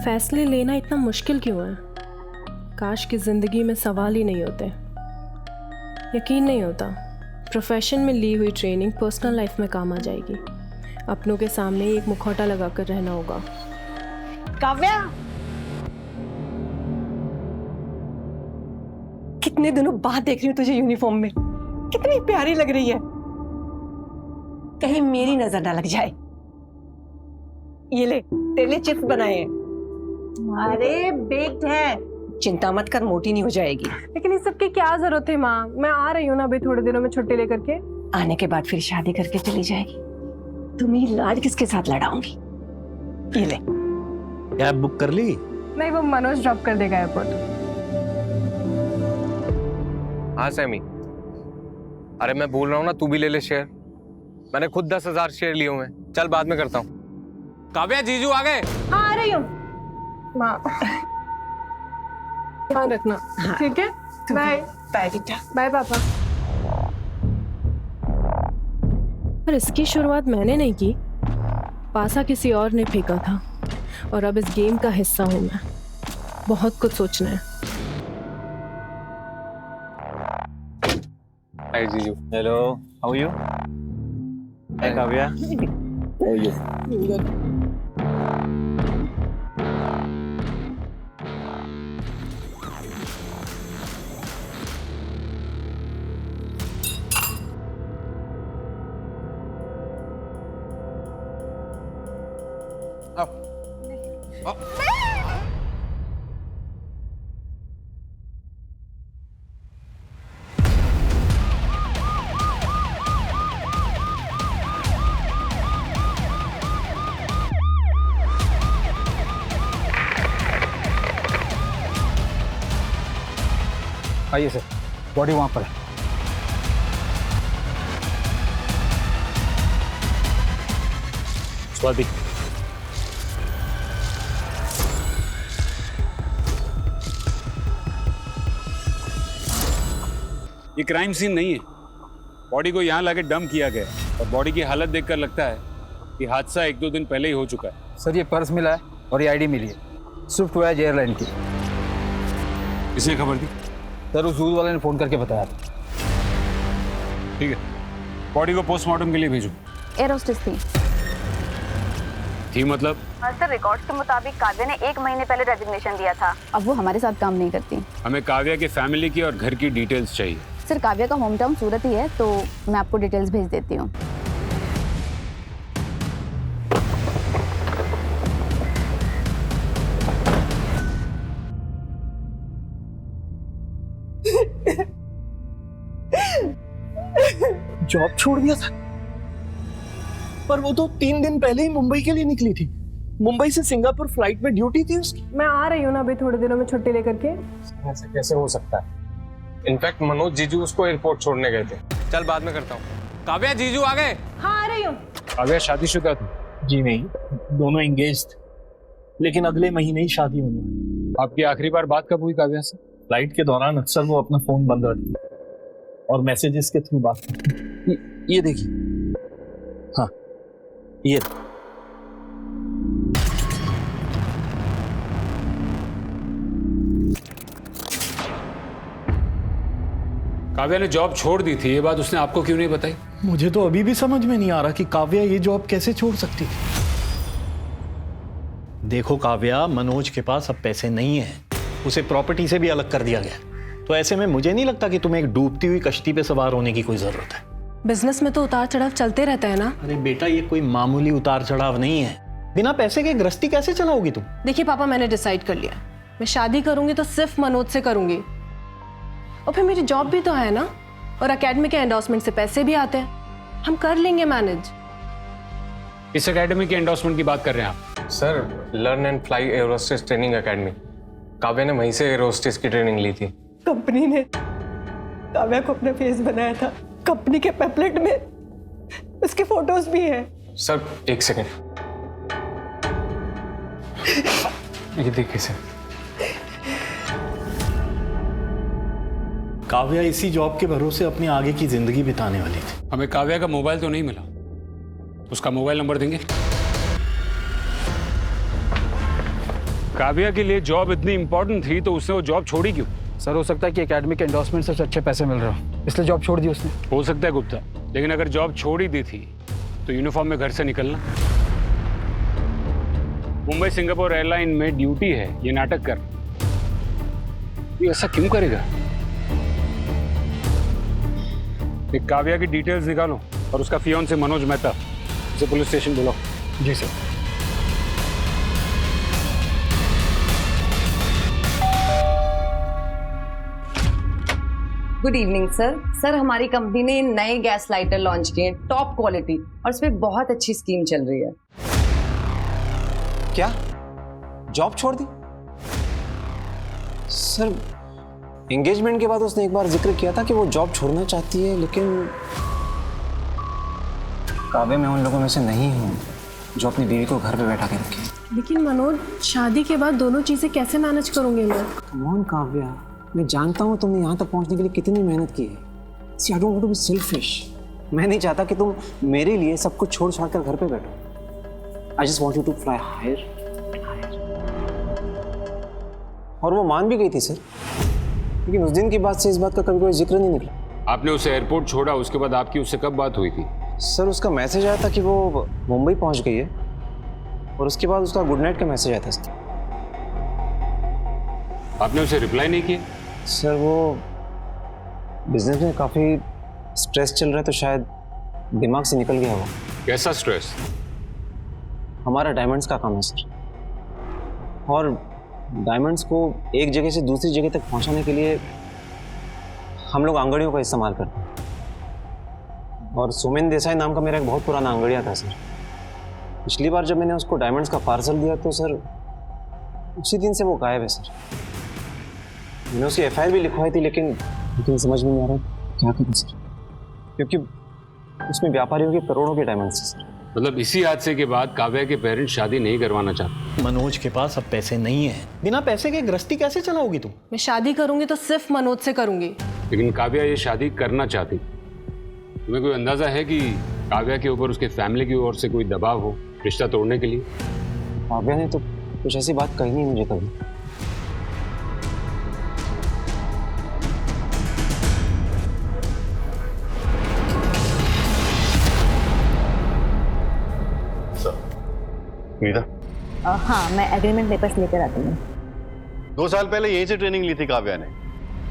फैसले लेना इतना मुश्किल क्यों है? काश की ज़िंदगी में सवाल ही नहीं होते। यकीन नहीं होता प्रोफेशन में ली हुई ट्रेनिंग पर्सनल लाइफ में काम आ जाएगी। अपनों के सामने ही एक मुखौटा लगाकर रहना होगा। काव्या, कितने दिनों बाद देख रही हूँ तुझे यूनिफॉर्म में। कितनी प्यारी लग रही है। कहीं मेरी नजर ना लग जाए। ये ले, तेरे लिए चिप्स बनाए हैं। अरे बेक्ड है, चिंता मत कर, मोटी नहीं हो जाएगी। लेकिन इस सब की क्या जरूरत है माँ? मैं आ रही हूँ ना अभी थोड़े दिनों में छुट्टी लेकर के। आने के बाद फिर शादी करके चली जाएगी। तुम्हें लाड किसके साथ लड़ाऊंगी। ये ले। कैब बुक कर ली? नहीं, वो मनोज ड्रॉप कर देगा एयरपोर्ट। हाँ सैमी, अरे मैं बोल रहा हूँ ना, तू भी ले ले शेयर। मैंने खुद 10,000 शेयर लिए हुए हैं। चल बाद में करता हूँ। काव्या, जीजू आ गए। हाँ आ रही हूँ माँ। ध्यान रखना। हाँ। ठीक है, बाय। बाय बेटा। बाय पापा। पर इसकी शुरुआत मैंने नहीं की, पासा किसी और ने फेंका था और अब इस गेम का हिस्सा हूं मैं। बहुत कुछ सोचना है। हाय जीजू। Hello, how you? Hi Kavya, how you? आइए सर, बॉडी वहाँ पर है। स्वाति, ये क्राइम सीन नहीं है। बॉडी को यहाँ लाके डंप किया गया है और बॉडी की हालत देखकर लगता है कि हादसा 1-2 दिन पहले ही हो चुका है। सर ये पर्स मिला है और ये आईडी मिली है, स्विफ्ट वॉयज एयरलाइन की। किसने खबर दी? सर उस दूध वाले ने फ़ोन करके बताया था। ठीक है, बॉडी को पोस्टमार्टम के लिए भेजो। एयर होस्टेस थी मतलब? सर रिकॉर्ड्स के मुताबिक काव्या ने 1 महीने पहले रेजिग्नेशन दिया था। अब वो हमारे साथ काम नहीं करती। हमें काव्या के फैमिली की और घर की डिटेल्स चाहिए। सर काव्या का होम टाउन सूरत ही है, तो मैं आपको डिटेल्स भेज देती हूँ। जॉब छोड़ दिया था, पर वो तो 3 दिन पहले ही मुंबई के लिए निकली थी। मुंबई से सिंगापुर फ्लाइट में ड्यूटी थी उसकी। मैं आ रही हूँ ना अभी थोड़े दिनों में छुट्टी लेकर के। ऐसे कैसे हो सकता है? इनफैक्ट मनोज जीजू उसको एयरपोर्ट छोड़ने गए थे। चल बाद में करता हूँ। काव्या, जीजू आ गए। हाँ आ रही हूँ। काव्या शादीशुदा थी? जी नहीं, दोनों एंगेज थे, लेकिन अगले महीने ही शादी होनी है। आपकी आखिरी बार बात कब हुई काव्या से? फ्लाइट के दौरान अक्सर वो अपना फोन बंद रखती और मैसेजेस के थ्रू बात करती। ये देखिए, हाँ ये काव्या ने जॉब छोड़ दी थी, ये बात उसने आपको क्यों नहीं बताई? मुझे तो अभी भी समझ में नहीं आ रहा कि काव्या ये जॉब कैसे छोड़ सकती थी। देखो काव्या, मनोज के पास अब पैसे नहीं है, उसे प्रॉपर्टी से भी अलग कर दिया गया, तो ऐसे में मुझे नहीं लगता कि तुम्हें एक डूबती हुई कश्ती पे सवार होने की कोई जरूरत है। बिजनेस में तो उतार चढ़ाव चलते रहता है ना। अरे बेटा, ये कोई मामूली उतार चढ़ाव नहीं है। बिना पैसे के गृहस्थी कैसे चलाओगी तुम? देखिए पापा, मैंने डिसाइड कर लिया, मैं शादी करूंगी तो सिर्फ मनोज से करूंगी। और फिर मेरी जॉब भी तो है ना, और एकेडमी के एंडोर्समेंट से पैसे भी आते हैं, हम कर लेंगे मैनेज। इस एकेडमी के एंडोर्समेंट की बात कर रहे हैं आप? Sir, learn and fly air hostess training academy. Kavya ने वहीं से एयर होस्टेस की ट्रेनिंग ली थी। कंपनी ने काव्या को अपना फेस बनाया था। कंपनी के पैम्फलेट में उसके फोटोज भी हैं। सर 1 सेकेंड, ये देखिए सर। काव्या इसी जॉब के भरोसे अपनी आगे की जिंदगी बिताने वाली थी। हमें काव्या का मोबाइल तो नहीं मिला, उसका मोबाइल नंबर देंगे? काव्या के लिए जॉब इतनी इंपॉर्टेंट थी तो उसने वो जॉब छोड़ी क्यों? सर हो सकता है कि एकेडमी के एंडोर्समेंट से अच्छे पैसे मिल रहे हो, इसलिए जॉब छोड़ दी उसने। हो सकता है गुप्ता, लेकिन अगर जॉब छोड़ ही दी थी तो यूनिफॉर्म में घर से निकलना। मुंबई सिंगापुर एयरलाइन में ड्यूटी है, ये नाटक कर, ये ऐसा क्यों करेगा? एक काव्या की डिटेल्स निकालो और उसका फियोन्से मनोज मेहता, उसे पुलिस स्टेशन बुलाओ। जी सर। गुड इवनिंग सर हमारी कंपनी ने नए गैस लाइटर लॉन्च किए हैं, टॉप क्वालिटी, और इसमें बहुत अच्छी स्कीम चल रही है। क्या जॉब छोड़ दी? सर एंगेजमेंट के बाद उसने एक बार जिक्र किया था कि वो जॉब छोड़ना चाहती है, लेकिन काव्या मैं उन लोगों में से नहीं हूँ जो अपनी बीवी को घर पे बैठा के रखे। लेकिन मनोज, शादी के बाद दोनों चीज़ें कैसे मैनेज करूँगी मैं? कम ऑन काव्या, मैं जानता हूँ तुमने यहाँ तक पहुँचने के लिए कितनी मेहनत की है। See, I don't want to be selfish. मैं नहीं चाहता कि तुम मेरे लिए सब कुछ छोड़ छाड़ कर घर पे बैठो। I just want you to fly higher and higher. और वो मान भी गई थी सर, लेकिन उस दिन के बाद से इस बात का कभी कोई जिक्र नहीं निकला। आपने उसे एयरपोर्ट छोड़ा, उसके बाद आपकी उससे कब बात हुई थी? सर उसका मैसेज आया था कि वो मुंबई पहुंच गई है, और उसके बाद उसका गुड नाइट का मैसेज आया था सर। आपने उसे रिप्लाई नहीं किया? सर वो बिजनेस में काफ़ी स्ट्रेस चल रहा है, तो शायद दिमाग से निकल गया वो। कैसा स्ट्रेस? हमारा डायमंड्स का काम है सर, और डायमंड्स को एक जगह से दूसरी जगह तक पहुंचाने के लिए हम लोग आंगड़ियों का इस्तेमाल करते हैं, और सोमेन देसाई नाम का मेरा एक बहुत पुराना आंगड़िया था सर। पिछली बार जब मैंने उसको डायमंड्स का पार्सल दिया तो सर उसी दिन से वो गायब है सर। मैंने उसकी एफआईआर भी लिखवाई थी, लेकिन समझ में नहीं आ रहा क्या करूं सर, क्योंकि उसमें व्यापारियों के करोड़ों के डायमंड्स हैं सर। मतलब इसी हादसे के बाद काव्या के पेरेंट्स शादी नहीं करवाना चाहते? मनोज के पास अब पैसे नहीं है, बिना पैसे के गृहस्थी कैसे चलाओगी तुम? मैं शादी करूँगी तो सिर्फ मनोज से करूँगी। लेकिन काव्या ये शादी करना चाहती, तुम्हें कोई अंदाजा है कि काव्या के ऊपर उसके फैमिली की ओर से कोई दबाव हो रिश्ता तोड़ने के लिए? काव्या ने तो कुछ ऐसी बात कही नहीं मुझे कभी। मीरा, हाँ मैं एग्रीमेंट पेपर्स लेकर आती हूँ। 2 साल पहले यहीं से ट्रेनिंग ली थी काव्या ने।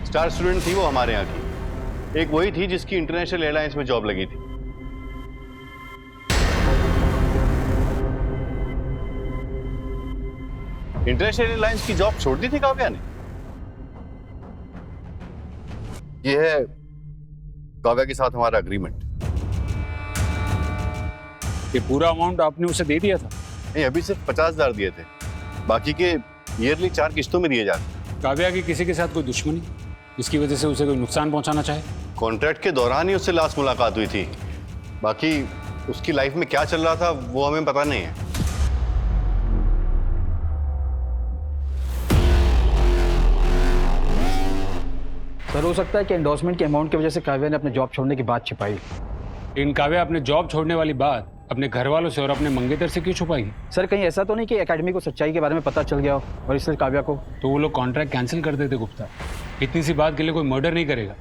स्टार स्टूडेंट थी वो हमारे यहाँ की। एक वही थी जिसकी इंटरनेशनल एयरलाइंस में जॉब लगी थी। इंटरनेशनल एयरलाइंस की जॉब छोड़ दी थी काव्या ने। ये है काव्या के साथ हमारा एग्रीमेंट। ये पूरा अमाउंट आपने उसे दे दिया था? नहीं, अभी सिर्फ 50,000 दिए थे, बाकी के ईयरली 4 किस्तों में दिए जाते। काव्या की किसी के साथ कोई दुश्मनी जिसकी वजह से उसे कोई नुकसान पहुंचाना चाहे? कॉन्ट्रैक्ट के दौरान ही उससे लास्ट मुलाकात हुई थी, बाकी उसकी लाइफ में क्या चल रहा था वो हमें पता नहीं है। सर हो सकता है कि एंडोर्समेंट के अमाउंट की वजह से काव्या ने अपने जॉब छोड़ने की बात छिपाई। लेकिन काव्या अपने जॉब छोड़ने वाली बात अपने घर वालों से और अपने मंगेतर से क्यों छुपाई? सर कहीं ऐसा तो नहीं कि एकेडमी को सच्चाई के बारे में पता चल गया हो और इसलिए काव्या को? तो वो लोग कॉन्ट्रैक्ट कैंसिल कर देते गुप्ता। इतनी सी बात के लिए कोई मर्डर नहीं करेगा।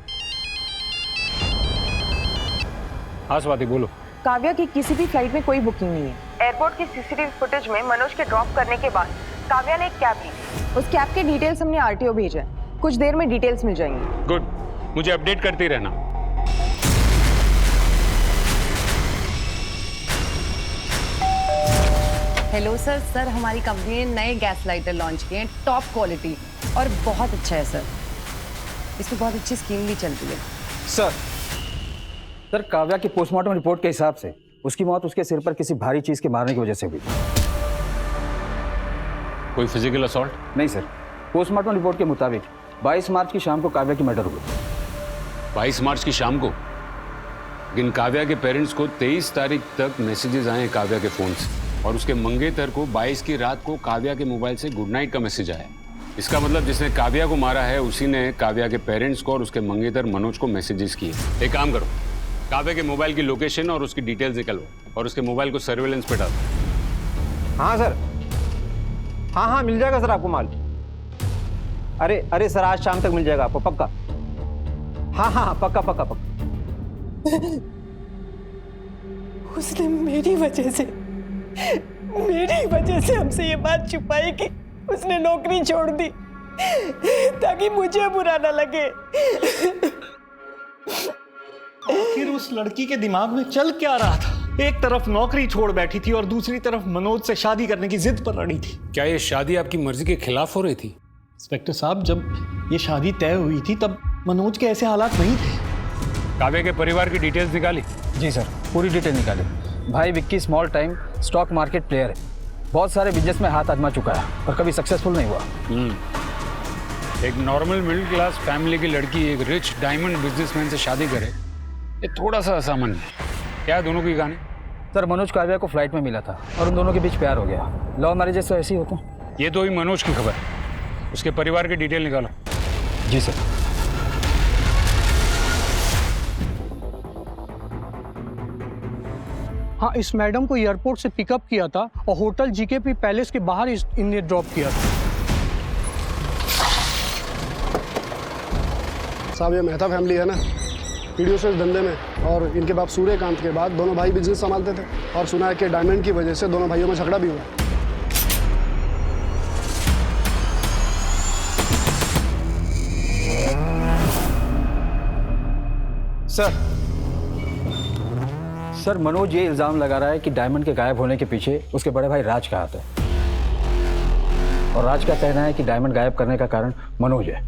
हाँ स्वाति बोलो। काव्या की किसी भी फ्लाइट में कोई बुकिंग नहीं है। एयरपोर्ट की सीसीटीवी फुटेज में मनोज के ड्रॉप करने के बाद काव्या ने एक कैब ली। उस कैब के डिटेल्स हमने आरटीओ भेजा है, कुछ देर में डिटेल्स मिल जाएंगी। गुड, मुझे अपडेट करते रहना। हेलो सर हमारी कंपनी ने नए गैस लाइटर लॉन्च किए हैं, टॉप क्वालिटी, और बहुत अच्छा है सर। इसमें बहुत अच्छी स्कीम भी चल रही है। सर काव्या की पोस्टमार्टम रिपोर्ट के हिसाब से उसकी मौत उसके सिर पर किसी भारी चीज के मारने की वजह से हुई। कोई फिजिकल असॉल्ट? नहीं सर, पोस्टमार्टम रिपोर्ट के मुताबिक 22 मार्च की शाम को काव्या की मर्डर हुई। 22 मार्च की शाम को? लेकिन काव्या के पेरेंट्स को 23 तारीख तक मैसेजेस आए काव्या के फोन से, और उसके मंगेतर को 22 की रात को काव्या के मोबाइल से गुड नाइट का मैसेज आया। इसका मतलब जिसने काव्या को मारा है उसी ने काव्या के पेरेंट्स को और उसके मंगेतर मनोज को मैसेजेस किए। एक काम करो, काव्या के मोबाइल की लोकेशन और उसकी डिटेल्स निकलवाओ और उसके मोबाइल को सर्वेलेंस पे डालो। हाँ सर, हाँ हाँ मिल जाएगा सर आपको माल। अरे अरे सर आज शाम तक मिल जाएगा आपको पक्का। हाँ हाँ हाँ पक्का पक्का पक्का। उसने मेरी वजह से हमसे ये बात छुपाई कि उसने नौकरी छोड़ दी ताकि मुझे बुरा ना लगे। आखिर उस लड़की के दिमाग में चल क्या रहा था? एक तरफ नौकरी छोड़ बैठी थी और दूसरी तरफ मनोज से शादी करने की जिद पर अड़ी थी। क्या ये शादी आपकी मर्जी के खिलाफ हो रही थी? इंस्पेक्टर साहब, जब ये शादी तय हुई थी तब मनोज के ऐसे हालात नहीं थे। काव्या के परिवार की डिटेल्स निकाली? जी सर पूरी डिटेल निकाले। भाई Vicky small time stock market player है, बहुत सारे बिजनेस में हाथ आजमा चुका है पर कभी सक्सेसफुल नहीं हुआ। एक नॉर्मल मिडिल क्लास फैमिली की लड़की एक रिच डायमंड बिजनेसमैन से शादी करे, ये थोड़ा सा असामान्य है। क्या दोनों की कहानी? सर मनोज काव्या को फ्लाइट में मिला था और उन दोनों के बीच प्यार हो गया। लव मैरिजेस तो ऐसे ही होते हैं। ये तो ही मनोज की खबर है, उसके परिवार की डिटेल निकालो। जी सर। हाँ, इस मैडम को एयरपोर्ट से पिकअप किया था और होटल जीकेपी पैलेस के बाहर इन्हें ड्रॉप किया था। साहब ये मेहता फैमिली है ना, वीडियो से इस धंधे में, और इनके बाप सूर्यकांत के बाद दोनों भाई बिजनेस संभालते थे और सुना है कि डायमंड की वजह से दोनों भाइयों में झगड़ा भी हुआ। सर मनोज ये इल्जाम लगा रहा है कि डायमंड के गायब होने के पीछे उसके बड़े भाई राज का हाथ है और राज का कहना है कि डायमंड गायब करने का कारण मनोज है।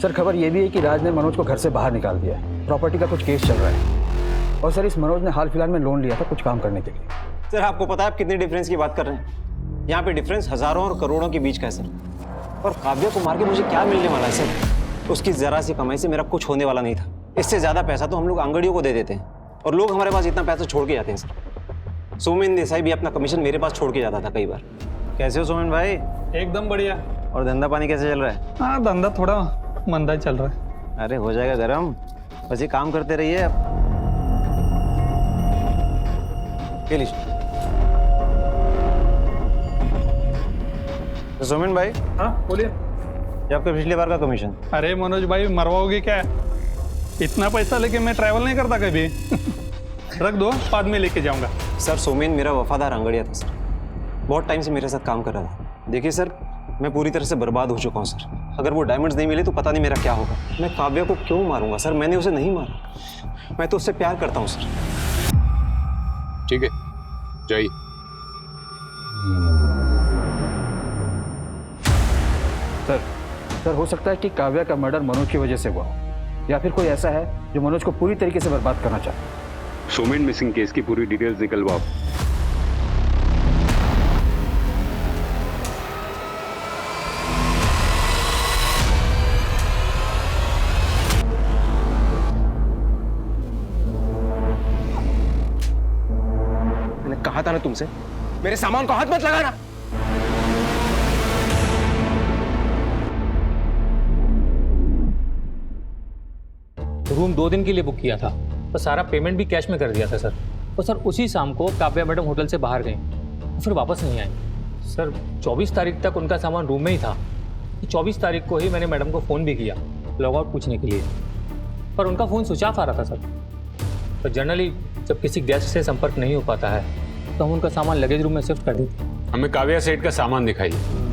सर खबर ये भी है कि राज ने मनोज को घर से बाहर निकाल दिया है, प्रॉपर्टी का कुछ केस चल रहा है और सर इस मनोज ने हाल फिलहाल में लोन लिया था कुछ काम करने के लिए। सर आपको पता है आप कितने डिफरेंस की बात कर रहे हैं? यहाँ पे डिफरेंस हजारों और करोड़ों के बीच का है सर। और काव्या को मार के मुझे क्या मिलने वाला है सर? उसकी जरा सी कमाई से मेरा कुछ होने वाला नहीं था। इससे ज्यादा पैसा तो हम लोग आंगड़ियों को दे देते हैं और लोग हमारे पास इतना पैसा छोड़ के जाते हैं सर। सोमेन देसाई भी अपना कमीशन मेरे पास छोड़ के जाता था कई बार। कैसे हो सोमेन भाई? एकदम बढ़िया। और धंधा पानी कैसे चल रहा है? हाँ धंधा थोड़ा मंदा चल रहा है। अरे हो जाएगा गरम, बस ये काम करते रहिए अब। ये लीजिए। तो सोमेन भाई, हाँ बोलिए। ये आपका पिछली बार का कमीशन। अरे मनोज भाई मरवाओगे क्या? इतना पैसा लेके मैं ट्रैवल नहीं करता कभी। रख दो, बाद में लेके जाऊंगा। सर सोमेन मेरा वफादार आंगड़िया था सर, बहुत टाइम से मेरे साथ काम कर रहा था। देखिए सर मैं पूरी तरह से बर्बाद हो चुका हूँ सर। अगर वो डायमंड्स नहीं मिले तो पता नहीं मेरा क्या होगा। मैं काव्या को क्यों मारूंगा सर? मैंने उसे नहीं मारा, मैं तो उससे प्यार करता हूँ सर। ठीक है जाइए। सर हो सकता है कि काव्या का मर्डर मनोज की वजह से हुआ हो या फिर कोई ऐसा है जो मनोज को पूरी तरीके से बर्बाद करना चाहता है। सोमेन मिसिंग केस की पूरी डिटेल्स निकलवाओ। मैंने कहा था ना तुमसे, मेरे सामान को हाथ मत लगाना। रूम 2 दिन के लिए बुक किया था और सारा पेमेंट भी कैश में कर दिया था सर। और सर उसी शाम को काव्या मैडम होटल से बाहर गई और फिर वापस नहीं आई सर। 24 तारीख तक उनका सामान रूम में ही था। 24 तारीख को ही मैंने मैडम को फ़ोन भी किया लॉग आउट पूछने के लिए, पर उनका फ़ोन स्विच ऑफ आ रहा था सर। तो जनरली जब किसी गेस्ट से संपर्क नहीं हो पाता है तो हम उनका सामान लगेज रूम में शिफ्ट कर देते हैं। हमें काव्या सेठ का सामान दिखाइए।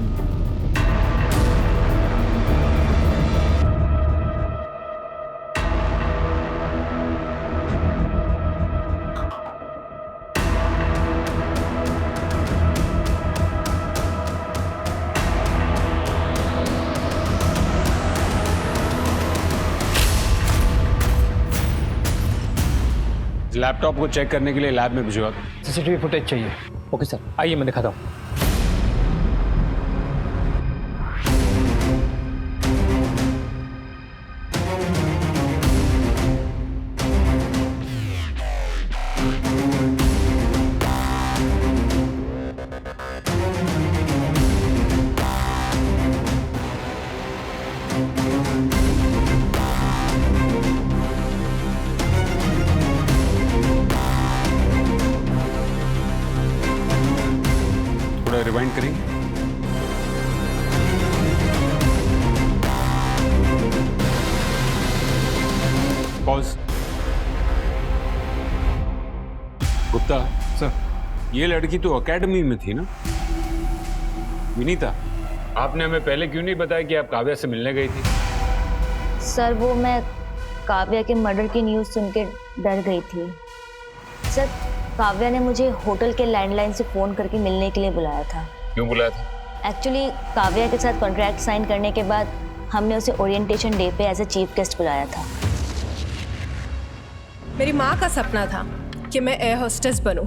लैपटॉप को चेक करने के लिए लैब में भिजवा। सीसीटीवी फुटेज चाहिए। ओके सर, आइए मैं दिखाता हूँ। रिवाइंड करेंगे? पॉज। गुप्ता सर, ये लड़की तो एकेडमी में थी ना? विनीता, आपने हमें पहले क्यों नहीं बताया कि आप काव्या से मिलने गई थी? सर वो मैं काव्या के मर्डर की न्यूज़ सुन के डर गई थी। सर काव्या ने मुझे होटल के लैंडलाइन से फ़ोन करके मिलने के लिए बुलाया था। क्यों बुलाया था? एक्चुअली काव्या के साथ कॉन्ट्रैक्ट साइन करने के बाद हमने उसे ओरिएंटेशन डे पे एज ए चीफ गेस्ट बुलाया था। मेरी माँ का सपना था कि मैं एयर होस्टेस बनूं,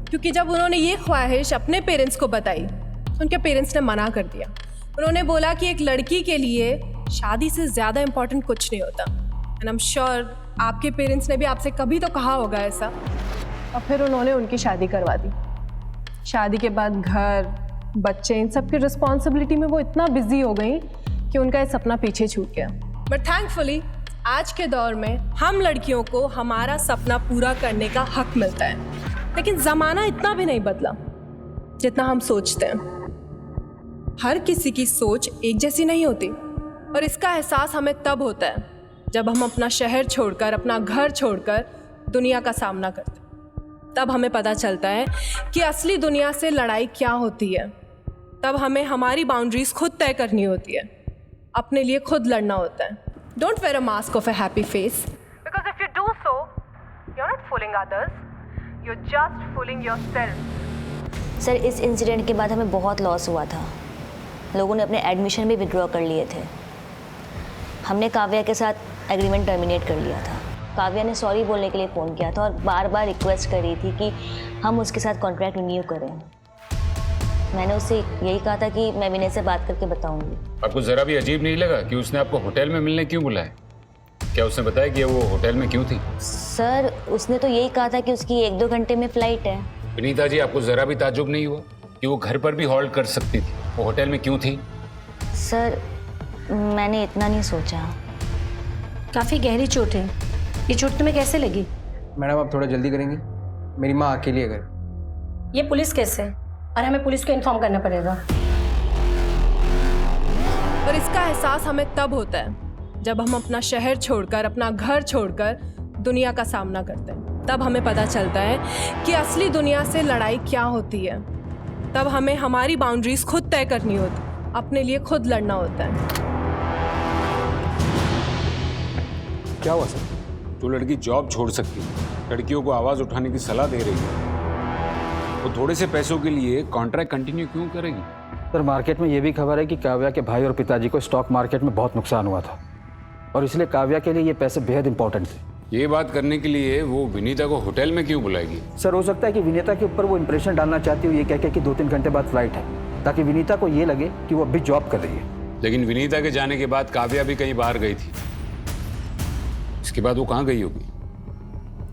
क्योंकि जब उन्होंने ये ख्वाहिश अपने पेरेंट्स को बताई तो उनके पेरेंट्स ने मना कर दिया। उन्होंने बोला कि एक लड़की के लिए शादी से ज़्यादा इम्पोर्टेंट कुछ नहीं होता। एंड आई एम श्योर आपके पेरेंट्स ने भी आपसे कभी तो कहा होगा ऐसा। और फिर उन्होंने उनकी शादी करवा दी। शादी के बाद घर, बच्चे, इन सब की रिस्पॉन्सिबिलिटी में वो इतना बिजी हो गई कि उनका ये सपना पीछे छूट गया। बट थैंकफुली आज के दौर में हम लड़कियों को हमारा सपना पूरा करने का हक मिलता है। लेकिन ज़माना इतना भी नहीं बदला जितना हम सोचते हैं। हर किसी की सोच एक जैसी नहीं होती, और इसका एहसास हमें तब होता है जब हम अपना शहर छोड़कर, अपना घर छोड़कर दुनिया का सामना करते हैं। तब हमें पता चलता है कि असली दुनिया से लड़ाई क्या होती है। तब हमें हमारी बाउंड्रीज खुद तय करनी होती है, अपने लिए खुद लड़ना होता है। Don't wear a mask of a happy face, because if you do so you are not fooling others, you are just fooling yourself. Sir इस इंसिडेंट के बाद हमें बहुत लॉस हुआ था। लोगों ने अपने एडमिशन भी विड्रॉ कर लिए थे। हमने काव्या के साथ एग्रीमेंट टर्मिनेट कर लिया था। काव्या ने सॉरी बोलने के लिए फ़ोन किया था और बार बार रिक्वेस्ट कर रही थी कि हम उसके साथ कॉन्ट्रैक्ट रिन्यू करें। मैंने उससे यही कहा था कि मैं विनय से बात करके बताऊंगी। आपको जरा भी अजीब नहीं लगा कि उसने आपको होटल में मिलने क्यों बुलाया? क्या उसने बताया कि वो होटल में क्यों थी? सर उसने तो यही कहा था कि उसकी 1-2 घंटे में फ्लाइट है। विनीता जी, आपको जरा भी ताज्जुब नहीं हुआ कि वो घर पर भी हॉल्ट कर सकती थी? वो होटल में क्यों थी? सर मैंने इतना नहीं सोचा। काफ़ी गहरी चोट है, ये चोट तुम्हें कैसे लगी? मैडम आप थोड़ा जल्दी करेंगे, मेरी माँ अकेली है घर। ये पुलिस केस है और हमें पुलिस को इन्फॉर्म करना पड़ेगा। और इसका एहसास हमें तब होता है जब हम अपना शहर छोड़कर, अपना घर छोड़कर दुनिया का सामना करते हैं। तब हमें पता चलता है कि असली दुनिया से लड़ाई क्या होती है। तब हमें हमारी बाउंड्रीज खुद तय करनी होती, अपने लिए खुद लड़ना होता है। क्या हुआ सर? जो लड़की जॉब छोड़ सकती है, लड़कियों को आवाज उठाने की सलाह दे रही है, वो थोड़े से पैसों के लिए कॉन्ट्रैक्ट कंटिन्यू क्यों करेगी? सर मार्केट में ये भी खबर है कि काव्या के भाई और पिताजी को स्टॉक मार्केट में बहुत नुकसान हुआ था और इसलिए काव्या के लिए ये पैसे बेहद इंपॉर्टेंट थे। ये बात करने के लिए वो विनीता को होटल में क्यों बुलाएगी? सर हो सकता है कि विनीता के ऊपर वो इंप्रेशन डालना चाहती हो ये कह के कि 2-3 घंटे बाद फ्लाइट है, ताकि विनीता को ये लगे कि वो अभी जॉब कर रही है। लेकिन विनीता के जाने के बाद काव्या भी कहीं बाहर गई थी। इसके बाद वो कहाँ गई होगी?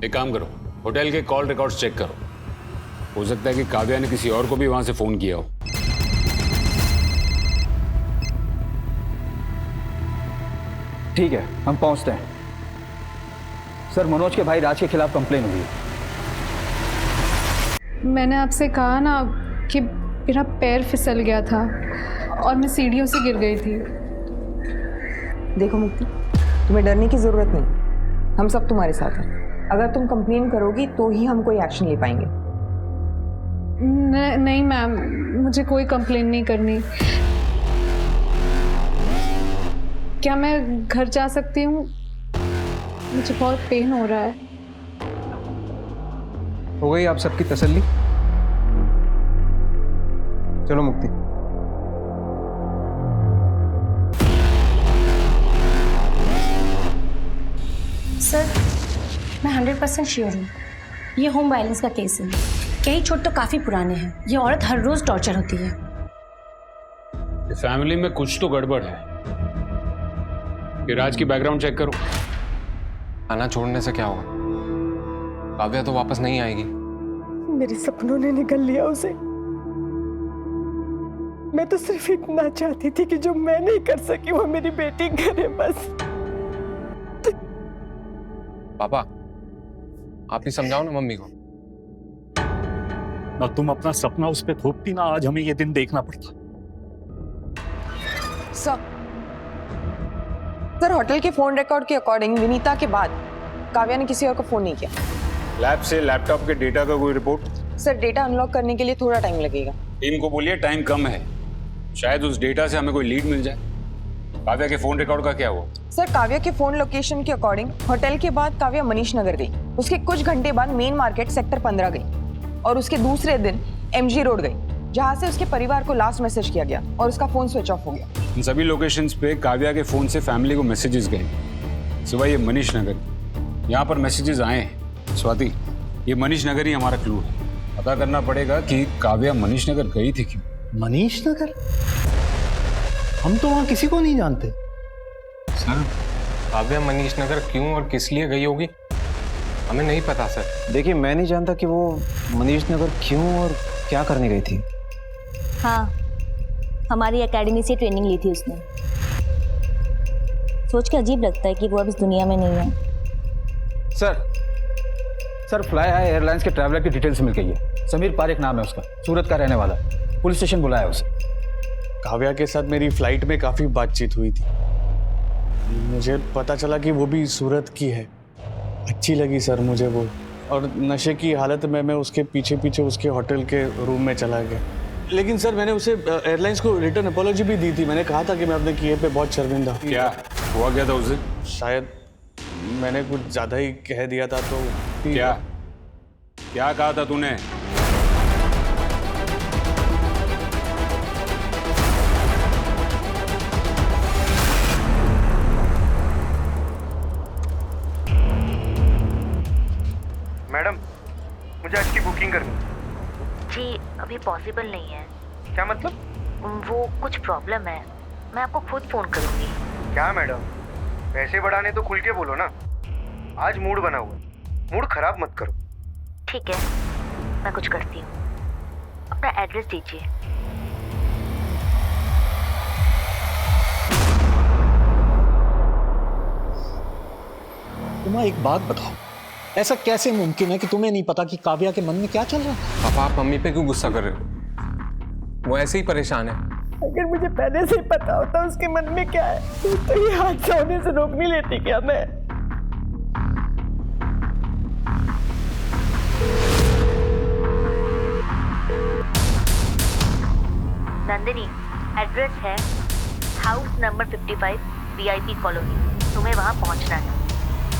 एक काम करो, होटल के कॉल रिकॉर्ड्स चेक करो। हो सकता है कि काव्या ने किसी और को भी वहां से फोन किया हो। ठीक है, हम पहुंचते हैं। सर मनोज के भाई राज के खिलाफ कंप्लेन हुई है। मैंने आपसे कहा ना कि मेरा पैर फिसल गया था और मैं सीढ़ियों से गिर गई थी। देखो मुक्ति, तुम्हें डरने की ज़रूरत नहीं, हम सब तुम्हारे साथ हैं। अगर तुम कंप्लेन करोगी तो ही हम कोई एक्शन ले पाएंगे। नहीं मैम, मुझे कोई कंप्लेन नहीं करनी। क्या मैं घर जा सकती हूँ? मुझे बहुत पेन हो रहा है। हो गई आप सबकी तसल्ली? चलो मुक्ति। सर मैं 100% श्योर हूँ ये होम वायलेंस का केस है। कई चोट तो काफ़ी पुराने हैं। ये औरत हर रोज टॉर्चर होती है। फैमिली में कुछ तो गड़बड़ है। ये राज की बैकग्राउंड चेक करो। आना छोड़ने से क्या होगा? काव्या तो वापस नहीं आएगी। मेरे सपनों ने निकल लिया उसे। मैं तो सिर्फ इतना चाहती थी कि जो मैं नहीं कर सकी वो मेरी बेटी करे बस। पापा, आप ही समझाओ ना मम्मी को। ना तुम अपना सपना उस पर थोपती, ना आज हमें ये दिन देखना पड़ता। सर होटल के फोन रिकॉर्ड के अकॉर्डिंग विनीता के बाद काव्या ने किसी और को फोन नहीं किया। लैब से लैपटॉप के डेटा का कोई रिपोर्ट? सर डेटा अनलॉक करने के लिए थोड़ा टाइम लगेगा। टीम को बोलिए टाइम कम है, शायद उस डेटा से हमें कोई लीड मिल जाए। काव्या के फोन रिकॉर्ड का क्या हुआ? सर काव्या के फोन लोकेशन के अकॉर्डिंग होटल के बाद काव्या मनीष नगर गई, उसके कुछ घंटे बाद मेन मार्केट सेक्टर 15 गई और उसके दूसरे दिन MG रोड गई, जहां से उसके परिवार को लास्ट मैसेज किया गया और उसका फोन स्विच ऑफ हो गया। इन सभी लोकेशंस पे काव्या के फोन से फैमिली को मैसेजेस गए, सिवाय ये मनीष नगर। यहाँ पर मैसेजेस आए हैं। स्वाति, ये मनीष नगर ही हमारा क्लू है। पता करना पड़ेगा कि काव्या मनीष नगर गई थी क्यों। मनीष नगर? हम तो वहां किसी को नहीं जानते। सर काव्या मनीष नगर क्यों और किस लिए गई होगी हमें नहीं पता सर। देखिए, मैं नहीं जानता कि वो मनीष नगर क्यों और क्या करने गई थी। हाँ, हमारी एकेडमी से ट्रेनिंग ली थी उसने। सोच के अजीब लगता है कि वो अब इस दुनिया में नहीं है। सर फ्लाई हाई एयरलाइंस के ट्रैवलर की डिटेल्स मिल गई है। समीर पारेख नाम है उसका, सूरत का रहने वाला। पुलिस स्टेशन बुलाया उसे। काव्या के साथ मेरी फ्लाइट में काफ़ी बातचीत हुई थी। मुझे पता चला कि वो भी सूरत की है। अच्छी लगी सर मुझे वो, और नशे की हालत में मैं उसके पीछे पीछे उसके होटल के रूम में चला गया। लेकिन सर मैंने उसे एयरलाइंस को रिटर्न अपॉलॉजी भी दी थी। मैंने कहा था कि मैं अपने किए पे बहुत शर्मिंदा। क्या हुआ क्या था उसे? शायद मैंने कुछ ज़्यादा ही कह दिया था तो। क्या कहा था तूने? मैडम, मुझे आज की बुकिंग करनी। जी अभी पॉसिबल नहीं है। क्या मतलब? वो कुछ प्रॉब्लम है, मैं आपको खुद फोन करूंगी। क्या मैडम, पैसे बढ़ाने तो खुल के बोलो ना। आज मूड बना हुआ, मूड खराब मत करो। ठीक है, मैं कुछ करती हूँ। अपना एड्रेस दीजिए। तुम एक बात बताओ, ऐसा कैसे मुमकिन है कि तुम्हें नहीं पता कि काव्या के मन में क्या चल रहा है? पापा आप मम्मी पे क्यों गुस्सा कर रहे हो? वो ऐसे ही परेशान है। अगर मुझे पहले से ही पता होता उसके मन में क्या है तो ये हादसा होने से रोक नहीं लेती क्या मैं? नंदिनी, एड्रेस है हाउस नंबर 55 VIP कॉलोनी। तुम्हें वहां पहुंचना है।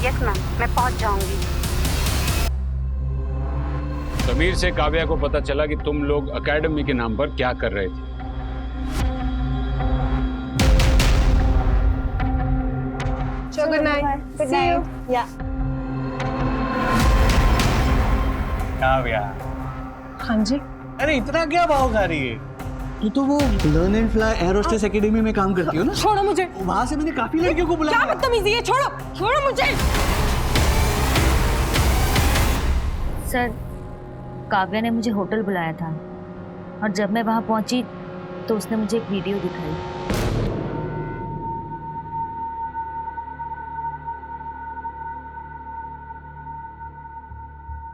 यस मैम, मैं पहुंच जाऊंगी। समीर से काव्या को पता चला कि तुम लोग एकेडमी के नाम पर क्या कर रहे थे। Good night. See you. Yeah Kavya. हाँ जी। अरे इतना क्या भाव खा रही है? तू तो वो learn and fly air hostess academy में काम करती हो ना? छोड़ो मुझे। वहां से मैंने काफी लड़कियों को बुलाया। क्या बदतमीजी है, छोड़ो छोड़ो मुझे। सर, काव्या ने मुझे होटल बुलाया था और जब मैं वहां पहुंची तो उसने मुझे एक वीडियो दिखाई।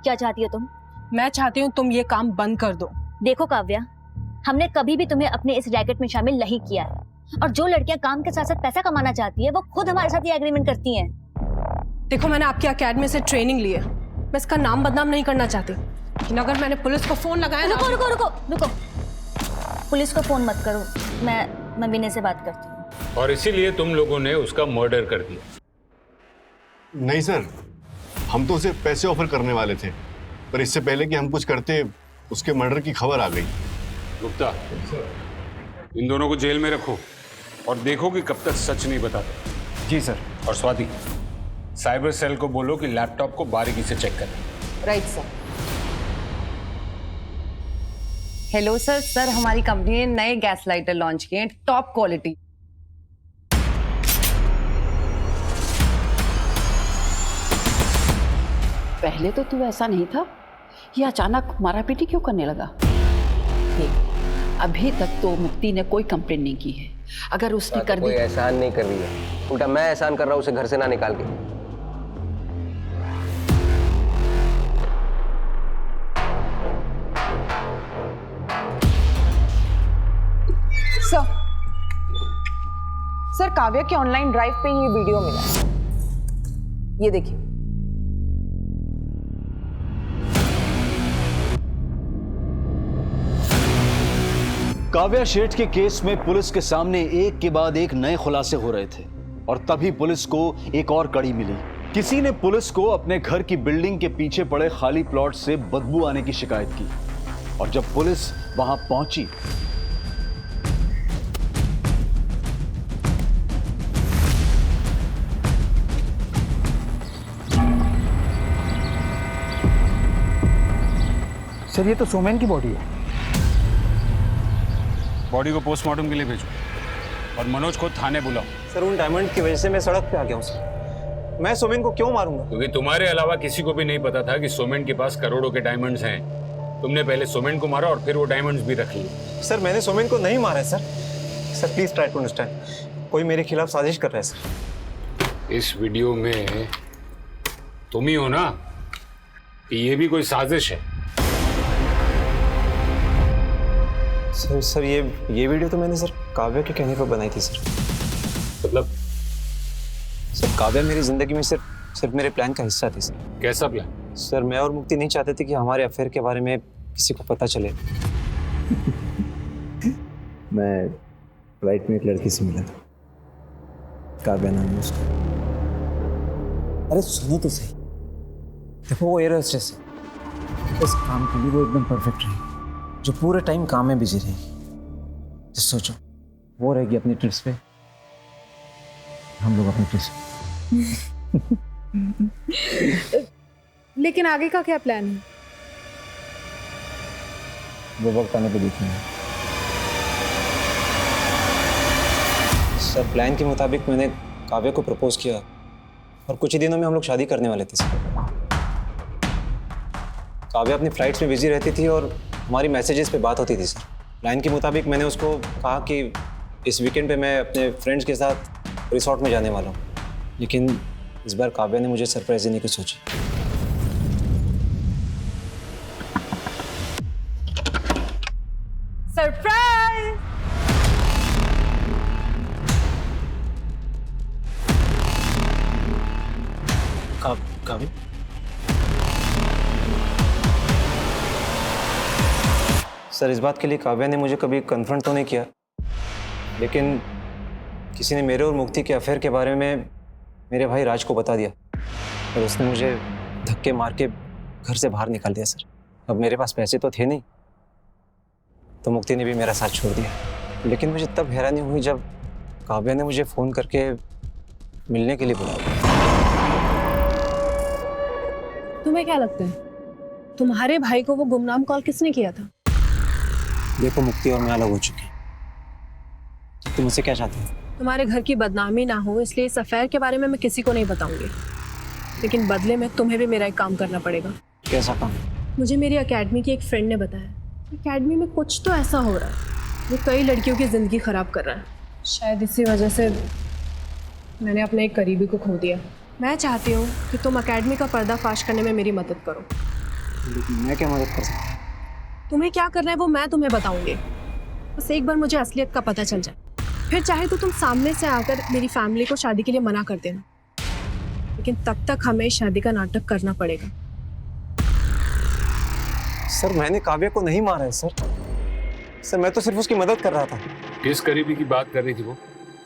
क्या चाहती हो तुम? मैं चाहती हूँ तुम ये काम बंद कर दो। देखो काव्या, हमने कभी भी तुम्हें अपने इस रैकेट में शामिल नहीं किया है और जो लड़कियां काम के साथ साथ पैसा कमाना चाहती है वो खुद हमारे साथ ये एग्रीमेंट करती हैं। देखो, मैंने आपकी अकेडमी से ट्रेनिंग ली है, मैं इसका नाम बदनाम नहीं करना चाहती, लेकिन अगर मैंने पुलिस को फोन लगाया ना। रुको रुको रुको रुको, पुलिस को फोन मत करो, मैं विनय से बात करती हूँ। और इसीलिए तुम लोगों ने उसका मर्डर कर दिया? नहीं सर, हम तो उसे पैसे ऑफर करने वाले थे, पर इससे पहले कि हम कुछ करते उसके मर्डर की खबर आ गई। गुप्ता, इन दोनों को जेल में रखो और देखो कि कब तक सच नहीं बताते। जी सर। और स्वाति, साइबर सेल को बोलो कि लैपटॉप को बारीकी से चेक करें। Right sir. हेलो सर, हमारी कंपनी ने नए गैस लाइटर लॉन्च किए हैं, टॉप क्वालिटी। पहले तो तू ऐसा नहीं था, ये अचानक मारा पीटी क्यों करने लगा? देख, अभी तक तो मुक्ति ने कोई कंप्लेंट नहीं की है। अगर उसने कर दी। कोई एहसान नहीं कर रही है, उल्टा मैं एहसान कर रहा हूँ उसे घर से ना निकाल के। सर काव्या के ऑनलाइन ड्राइव पे ये वीडियो मिला है। ये देखिए। काव्या शेठ के केस में पुलिस के सामने एक के बाद एक नए खुलासे हो रहे थे और तभी पुलिस को एक और कड़ी मिली। किसी ने पुलिस को अपने घर की बिल्डिंग के पीछे पड़े खाली प्लॉट से बदबू आने की शिकायत की और जब पुलिस वहां पहुंची सर ये तो सोमेन की बॉडी है। बॉडी को पोस्टमार्टम के लिए भेजो और मनोज को थाने बुलाओ। सर उन डायमंड की वजह से मैं सड़क पे आ गया हूँ सर। मैं सोमेन को क्यों मारूंगा? क्योंकि तुम्हारे अलावा किसी को भी नहीं पता था कि सोमेन के पास करोड़ों के डायमंड्स हैं। तुमने पहले सोमेन को मारा और फिर वो डायमंड्स भी रख लिए। सर मैंने सोमेन को नहीं मारा है sir. Sir please try to understand. कोई मेरे खिलाफ साजिश कर रहा है सर। इस वीडियो में तुम ही हो ना कि ये भी कोई साजिश है? सर ये वीडियो तो मैंने सर काव्या के कहने पर बनाई थी सर। मतलब? सर काव्या मेरी जिंदगी में सिर्फ मेरे प्लान का हिस्सा थी सर। कैसा प्लान? सर मैं और मुक्ति नहीं चाहते थे कि हमारे अफेयर के बारे में किसी को पता चले। मैं फ्लाइट में एक लड़की से मिला था, काव्या नाम है उसका। अरे सुनो तो सही। देखो वो एयर होस्टेस है। इस काम के लिए वो एकदम परफेक्ट रही, जो पूरे टाइम काम में बिजी रहेगी। तो सोचो वो रहेगी अपनी ट्रिप्स पे, हम लोग अपनी ट्रिप्स पे। लेकिन आगे का क्या प्लान है? वो वक्त आने पे देखेंगे। सर प्लान के मुताबिक मैंने काव्या को प्रपोज किया और कुछ ही दिनों में हम लोग शादी करने वाले थे सर। काव्या अपनी फ्लाइट्स में बिजी रहती थी और हमारी मैसेजेस पे बात होती थी सर। प्लान के मुताबिक मैंने उसको कहा कि इस वीकेंड पे मैं अपने फ्रेंड्स के साथ रिसोर्ट में जाने वाला हूँ, लेकिन इस बार काव्या ने मुझे सरप्राइज देने की सोची। सरप्राइज! काव्या? सर इस बात के लिए काव्या ने मुझे कभी कन्फ्रंट तो नहीं किया, लेकिन किसी ने मेरे और मुक्ति के अफेयर के बारे में मेरे भाई राज को बता दिया और उसने मुझे धक्के मार के घर से बाहर निकाल दिया सर। अब मेरे पास पैसे तो थे नहीं, तो मुक्ति ने भी मेरा साथ छोड़ दिया। लेकिन मुझे तब हैरानी हुई जब काव्या ने मुझे फ़ोन करके मिलने के लिए बुलाया। तुम्हें क्या लगता है तुम्हारे भाई को वो गुमनाम कॉल किसने किया था? देखो मुक्ति और मैं अलग हो चुके हैं। तुम मुझसे क्या चाहते हो? तुम्हारे घर की बदनामी ना हो इसलिए इस अफेयर के बारे में मैं किसी को नहीं बताऊंगी, लेकिन बदले में तुम्हें भी मेरा एक काम करना पड़ेगा। कैसा काम? मुझे मेरी एकेडमी की एक फ्रेंड ने बताया एकेडमी में कुछ तो ऐसा हो रहा है जो कई लड़कियों की ज़िंदगी ख़राब कर रहा है। शायद इसी वजह से मैंने अपने एक करीबी को खो दिया। मैं चाहती हूँ कि तुम एकेडमी का पर्दाफाश करने में मेरी मदद करो। लेकिन मैं क्या मदद कर सकता हूँ? तुम्हें क्या करना है वो मैं तुम्हें बताऊंगी, बस एक बार मुझे असलियत का पता चल जाए, फिर चाहे तो तुम सामने से आकर मेरी फैमिली को शादी के लिए मना कर देना, लेकिन तब तक हमें शादी का नाटक करना पड़ेगा। सर मैंने काव्या को नहीं मारा है सर। सर मैं तो सिर्फ उसकी मदद कर रहा था। किस करीबी की बात कर रही थी वो?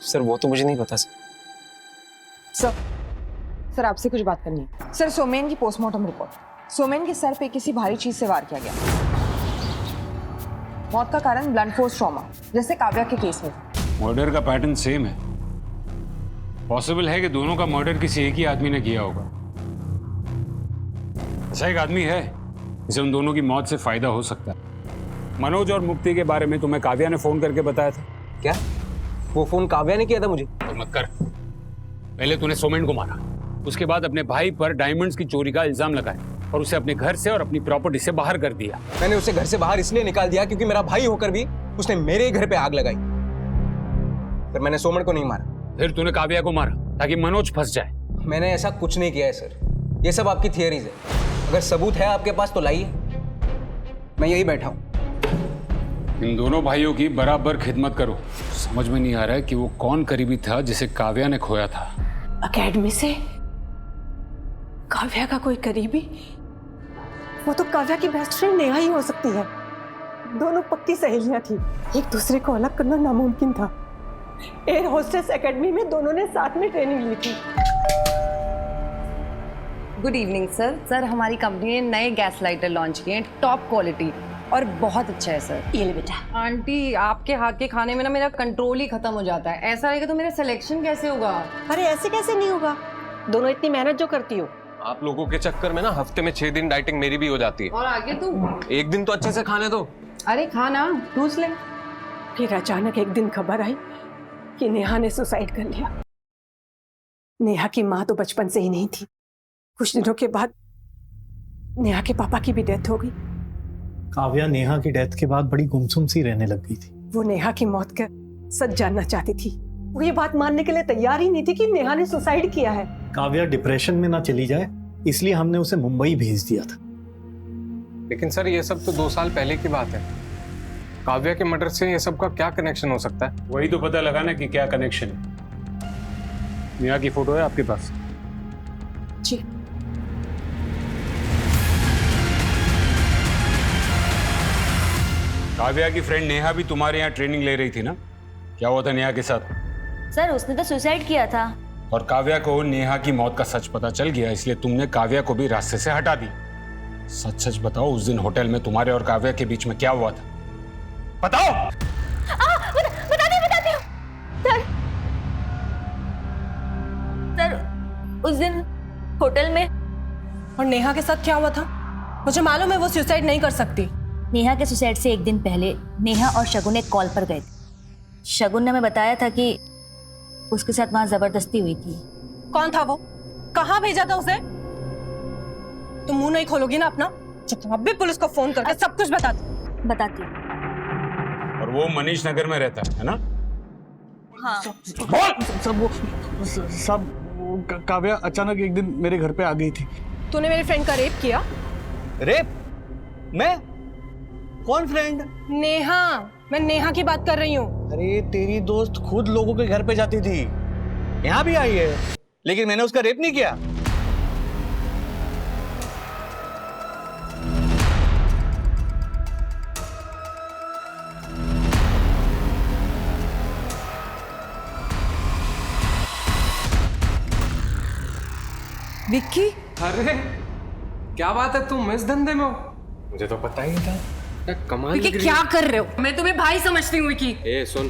सर वो तो मुझे नहीं पता सर। सर आपसे कुछ बात करनी है। सर सोमेन की पोस्टमार्टम रिपोर्ट। सोमेन के सर पे किसी भारी चीज से वार किया गया। मौत का कारण ब्लंट फोर्स ट्रॉमा, जैसे काव्या के केस में। मर्डर का पैटर्न सेम है। पॉसिबल है कि दोनों का मर्डर किसी एक ही आदमी ने किया होगा। ऐसा एक आदमी है जिसे उन दोनों की मौत से फायदा हो सकता है। मनोज और मुक्ति के बारे में तुम्हें काव्या ने फोन करके बताया था क्या? वो फोन काव्या ने किया था मुझे? तो मत कर। पहले तूने सोमेन को मारा, उसके बाद अपने भाई पर डायमंड्स की चोरी का इल्जाम लगाया और उसे अपने घर से और अपनी प्रॉपर्टी से बाहर कर दिया। मैंने उसे घर से बाहर इसलिए निकाल दिया क्योंकि मेरा भाई होकर भी उसने मेरे घर पे आग लगाई। पर मैंने सोमेन को नहीं मारा। फिर तूने काव्या को मारा ताकि मनोज फंस जाए। मैंने ऐसा कुछ नहीं किया है सर। ये सब आपकी थियरीज है। अगर सबूत है आपके पास तो लाइए। मैं यही बैठा हूं। इन दोनों भाइयों की बराबर खिदमत करो। समझ में नहीं आ रहा है कि वो कौन करीबी था जिसे काव्या ने खोया था। अकेडमी से काव्या का कोई करीबी? वो तो काव्या की बेस्ट फ्रेंड नेहा ही हो सकती है। दोनों पक्की सहेलियां थी, एक दूसरे को अलग करना नामुमकिन था। एयर होस्टेस एकेडमी में दोनों ने साथ में ट्रेनिंग ली थी। Good evening sir. सर हमारी कंपनी ने नए गैस लाइटर लॉन्च किए हैं, टॉप क्वालिटी और बहुत अच्छा है सर। ये ले बेटा। आंटी आपके हाथ के खाने में ना मेरा कंट्रोल ही खत्म हो जाता है। ऐसा रहेगा तो मेरा सिलेक्शन कैसे होगा? अरे ऐसे कैसे नहीं होगा, दोनों इतनी मेहनत जो करती हो। आप लोगों के चक्कर में ना हफ्ते में 6 दिन डाइटिंग मेरी भी हो जाती है। और आगे तू एक दिन तो अच्छे से खाने दो। अरे खाना ठूस ले। फिर अचानक एक दिन खबर आई कि नेहा ने सुसाइड कर लिया। नेहा की माँ तो बचपन से ही नहीं थी। कुछ दिनों के बाद नेहा के पापा की भी डेथ हो गई। काव्या नेहा की डेथ के बाद बड़ी गुमसुम सी रहने लग गई थी। वो नेहा की मौत का सच जानना चाहती थी। वो ये बात मानने के लिए तैयार ही नहीं थी कि नेहा ने सुसाइड किया है। काव्या डिप्रेशन में ना चली जाए इसलिए हमने उसे मुंबई भेज दिया था। लेकिन सर ये सब तो 2 साल पहले की बात है। काव्या के मर्डर से ये सब का क्या कनेक्शन हो सकता है? वही तो पता लगाना कि क्या कनेक्शन है। नेहा की फोटो है आपके पास? जी। काव्या की फ्रेंड नेहा भी तुम्हारे यहाँ ट्रेनिंग ले रही थी ना? क्या हुआ था नेहा के साथ? सर उसने तो सुसाइड किया था। और काव्या को नेहा की मौत का सच पता चल गया, इसलिए तुमने काव्या को भी रास्ते से हटा दी। सच सच बताओ, उस दिन होटल में तुम्हारे और काव्या के बीच में क्या हुआ था? बताओ। बताती हूँ सर उस दिन होटल में। और नेहा के साथ क्या हुआ था? मुझे मालूम है वो सुसाइड नहीं कर सकती। नेहा के सुसाइड से एक दिन पहले नेहा और शगुन एक कॉल पर गए थे। शगुन ने हमें बताया था कि उसके साथ वहां जबरदस्ती हुई थी। कौन था वो? कहाँ भेजा था उसे? तुम मुंह नहीं खोलोगी ना अपना? चुप, अब भी पुलिस को फोन करके सब कुछ बताती हूँ। और वो मनीष नगर में रहता है ना? हाँ। सब काव्या अचानक एक दिन मेरे घर पे आ गई थी। तूने मेरे फ्रेंड का रेप किया? रेप? मैं? कौन फ्रेंड? नेहा। मैं नेहा की बात कर रही हूँ। अरे तेरी दोस्त खुद लोगों के घर पे जाती थी, यहाँ भी आई है, लेकिन मैंने उसका रेप नहीं किया। विक्की? अरे क्या बात है, तुम इस धंधे में हो? मुझे तो पता ही नहीं था। कमाल विक्की लग रही क्या है। कर रहे हो? मैं तुम्हें भाई समझती हूँ विक्की। ए सुन,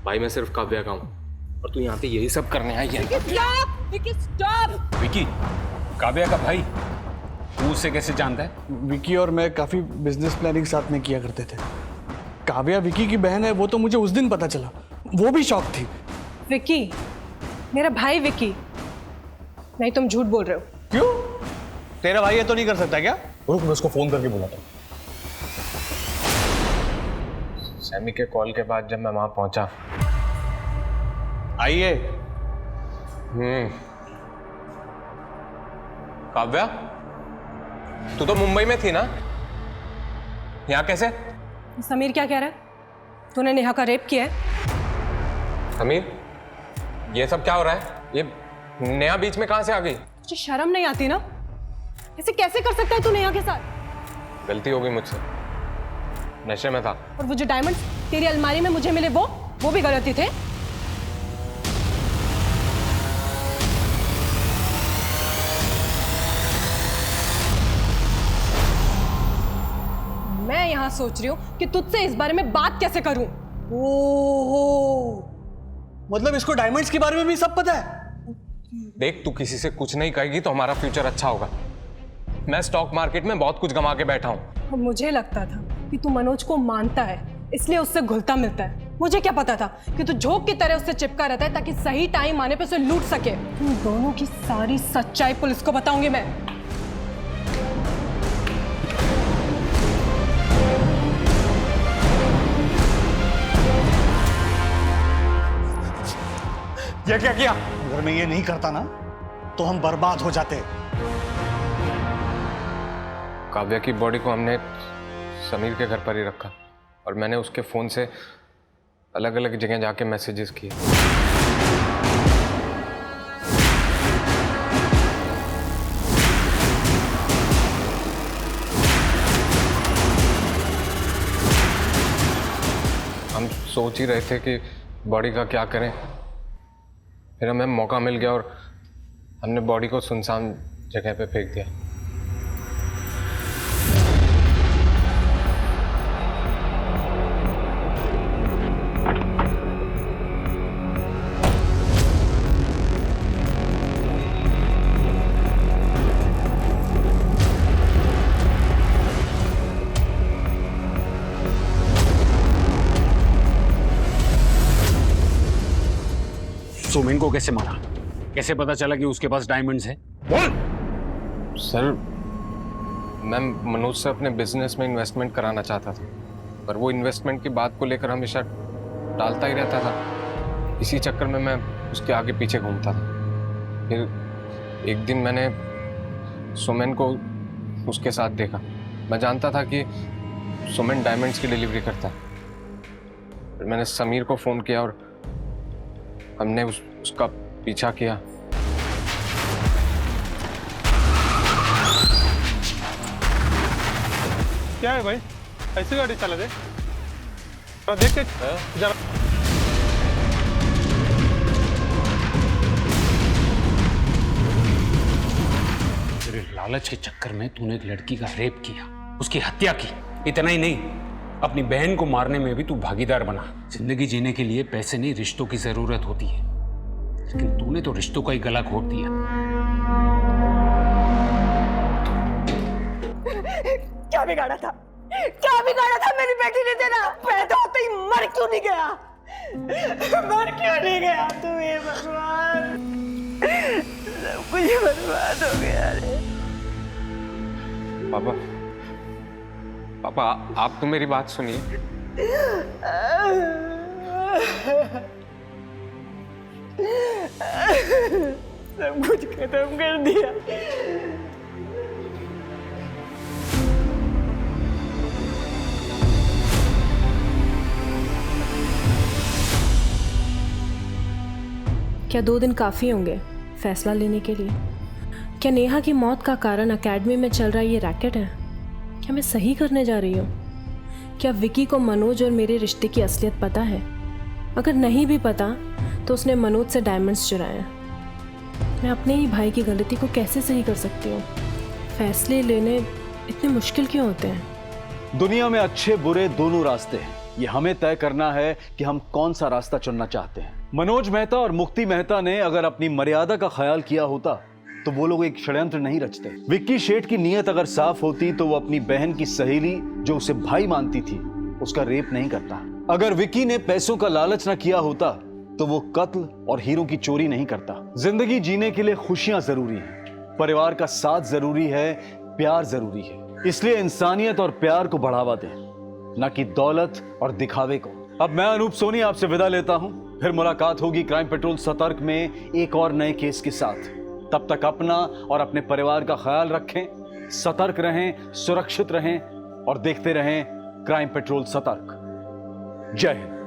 भाई मैं सिर्फ काव्या का हूँ और तू यहाँ पे यही सब करने आई है। विक्की स्टॉप। विकी, काव्या का भाई, तू उससे कैसे जानता है? विकी और मैं काफी बिजनेस प्लानिंग साथ में किया करते थे। काव्या विकी की बहन है, वो तो मुझे उस दिन पता चला। वो भी शॉक थी। विक्की, मेरा भाई विक्की। नहीं, तुम झूठ बोल रहे हो। क्यों? तेरा भाई ये तो नहीं कर सकता क्या? रुक, मैं उसको फोन करके बुलाता हूँ। सैमी के कॉल के बाद जब मैं वहां पहुंचा। आइए। काव्या, तू तो मुंबई में थी ना? यहाँ कैसे? समीर क्या कह रहा है? तूने नेहा का रेप किया है? समीर, ये सब क्या हो रहा है? ये नेहा बीच में कहां से आ गई? तुझे शर्म नहीं आती ना? ऐसे कैसे कर सकता है तू नेहा के साथ? गलती हो गई मुझसे, नशे में था। और वो जो डायमंड तेरी अलमारी में मुझे मिले वो भी गलती थे। मैं यहाँ सोच रही हूँ कि तुझसे इस बारे में बात कैसे करूं। ओहो, मतलब इसको डायमंड्स के बारे में भी सब पता है? देख, तू किसी से कुछ नहीं कहेगी तो हमारा फ्यूचर अच्छा होगा। मैं स्टॉक मार्केट में बहुत कुछ कमा के बैठा हूँ। मुझे लगता था कि तू मनोज को मानता है, इसलिए उससे घुलता मिलता है। मुझे क्या पता था कि तू झोंक की तरह उससे चिपका रहता है ताकि सही टाइम आने पे उसे लूट सके। तुम दोनों की सारी सच्चाई पुलिस को बताऊंगी मैं। ये क्या किया? अगर मैं ये नहीं करता ना तो हम बर्बाद हो जाते। काव्या की बॉडी को हमने समीर के घर पर ही रखा। और मैंने उसके फ़ोन से अलग अलग जगह जाके मैसेजेस किए। हम सोच ही रहे थे कि बॉडी का क्या करें, फिर हमें मौका मिल गया और हमने बॉडी को सुनसान जगह पे फेंक दिया। सुमेन को कैसे मारा? कैसे पता चला कि उसके पास डायमंड्स है? बोल। सर, मैं मनोज से अपने बिजनेस में इन्वेस्टमेंट कराना चाहता था, पर वो इन्वेस्टमेंट की बात को लेकर हमेशा टालता ही रहता था। इसी चक्कर में मैं उसके आगे पीछे घूमता था। फिर एक दिन मैंने सुमेन को उसके साथ देखा। मैं जानता था कि सुमेन डायमंड्स की डिलीवरी करता है। फिर मैंने समीर को फ़ोन किया और हमने उसका पीछा किया। क्या है भाई, ऐसी गाड़ी चला दे? देख के जरा। तेरे लालच के चक्कर में तूने एक लड़की का रेप किया, उसकी हत्या की। इतना ही नहीं, अपनी बहन को मारने में भी तू भागीदार बना। जिंदगी जीने के लिए पैसे नहीं, रिश्तों की जरूरत होती है, लेकिन तूने तो रिश्तों का ही गला घोट दिया। क्या बिगाड़ा था? क्या बिगाड़ा था मेरी बेटी ने तेरा? पैदा होते ही मर क्यों नहीं गया? मर क्यों नहीं गया तू? ये भगवान, सब कुछ बर्बाद हो गया रे। पापा, पापा, आप तो मेरी बात सुनिए। सब कुछ खत्म कर दिया। क्या 2 दिन काफ़ी होंगे फैसला लेने के लिए? क्या नेहा की मौत का कारण एकेडमी में चल रहा ये रैकेट है? क्या मैं सही करने जा रही हूँ? क्या विकी को मनोज और मेरे रिश्ते की असलियत पता है? अगर नहीं भी पता तो उसने मनोज से डायमंड्स चुराए हैं। मैं अपने ही भाई की गलती को कैसे सही कर सकती हूँ? फैसले लेने इतने मुश्किल क्यों होते हैं? दुनिया में अच्छे बुरे दोनों रास्ते हैं। ये हमें तय करना है कि हम कौन सा रास्ता चुनना चाहते हैं। मनोज मेहता और मुक्ति मेहता ने अगर अपनी मर्यादा का ख्याल किया होता तो वो लोग एक षड्यंत्र नहीं रचते। विक्की शेठ की नीयत अगर साफ होती तो वो अपनी बहन की सहेली जो उसे भाई मानती थी उसका रेप नहीं करता। अगर विक्की ने पैसों का लालच ना किया होता तो वो कत्ल और हीरों की चोरी नहीं करता। जिंदगी जीने के लिए खुशियां जरूरी हैं, परिवार का साथ जरूरी है, प्यार जरूरी है। इसलिए इंसानियत और प्यार को बढ़ावा दें, ना कि दौलत और दिखावे को। अब मैं अनूप सोनी आपसे विदा लेता हूं। फिर मुलाकात होगी क्राइम पेट्रोल सतर्क में एक और नए केस के साथ। तब तक अपना और अपने परिवार का ख्याल रखें, सतर्क रहें, सुरक्षित रहें और देखते रहें क्राइम पेट्रोल सतर्क। जय हिंद।